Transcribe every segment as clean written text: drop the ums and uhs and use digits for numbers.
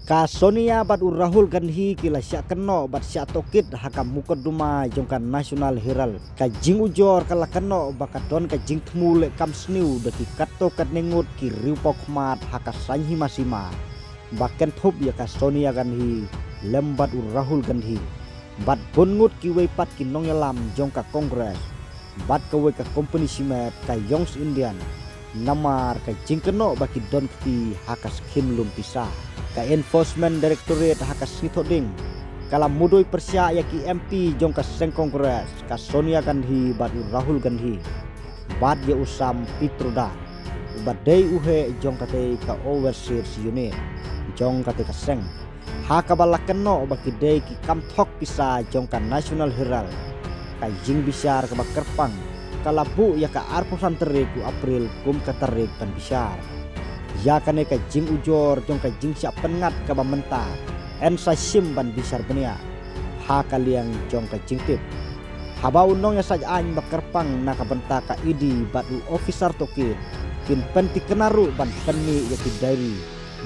Ka Sonia bat Rahul Gandhi kila syak keno bat syak tokit hakam mukaduma jongkan National Herald ka jing ujor kala keno bakadon ka jing tmule kam sniu deki katto kat nengut ki riupok mat haka sanhi masima baken thop ya ka Sonia Gandhi lembat Rahul Gandhi bat bongut ki weipat ki nongyalam jongka Kongres bat ka we ka company simet ka Yongs Indian namar ka jing keno baki don kti haka skim lum pisah ka Enforcement Directorate hakas sithoding kala mudoi persya yaki MP jongka seng Kongres ka Sonia Gandhi bat Rahul Gandhi bat ye usam Pitroda badai uhe jongka te ka Overseers Unit jongka te ka seng haka balakeno baki dei ki kamthok pisa jongka National Herald ka jing bisyar ka bakerpang kala bu ya ka arpusan terik ku April kum ka terik pan bisyar ya kane ka jing ujor jong ka jing siap pengat ka bamenta en sa sim ban bisar benia ha kaliang jong ka jing tip haba unong ya saj an bakerpang na ka benta ka idi batu officer tokit kin penti kenaru ban penni ya ki diary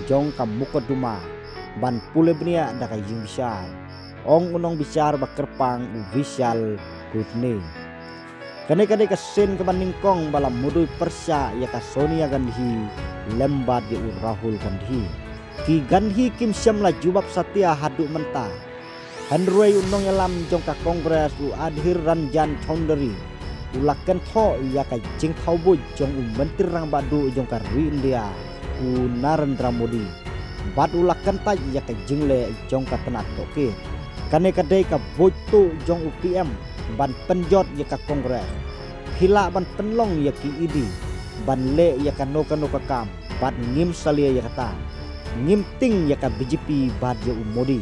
jong ka mukoduma ban pule benia da ka jing bisar ong unong bisar bakerpang u visual kutne kane kasen ke Baningkong balam mudui persya ya ka Sonia Gandhi lembat di Rahul Gandhi ki Gandhi kim syam la jubab satya hadu menta handroi unong yalam jong ka Kongres u Adhir Ranjan Chaudhary ulaken tho ya ka jing thaubu jong menteri rang badu jong ka India u Narendra Modi bat ulaken taj ya ka jingle jong ka tenat toke kane kadai ka botu jong u PM ban penjot ya ka Kongres hila ban penlong ya ki idi ban le ya ka noka kam bat ngim salia ya kata ngim ting ya ka BJP bat ya Modi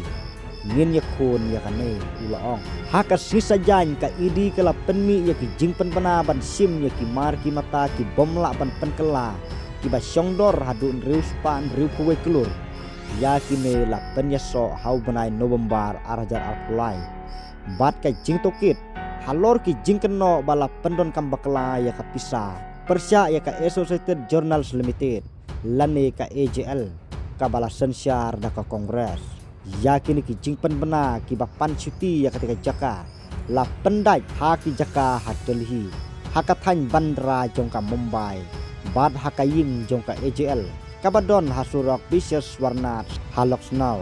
ngin ya khon ya ka ne ulaong haka sisa jan ka idi kala penmi ya ki jing penpena ban sim ya ki mar ki mata ki bomla ban penkela ki ba syongdor hadun rius pan riu kuwe kelur ya kine la penyaso hau benai November arajar alpulai bat ka jing tokit halor ki jing keno bala pendon kambakla ya ka pisa persya ya ka Associated Journals Limited lane ka AJL ka bala sensyar da ka Kongres ya kini ki jing penbena ki bapan cuti ya ketika jaka la pendai ha ki jaka ha Delhi haka than bandra jongka Mumbai bad haka ying jongka AJL kabadon hasurok Business Warnat halok now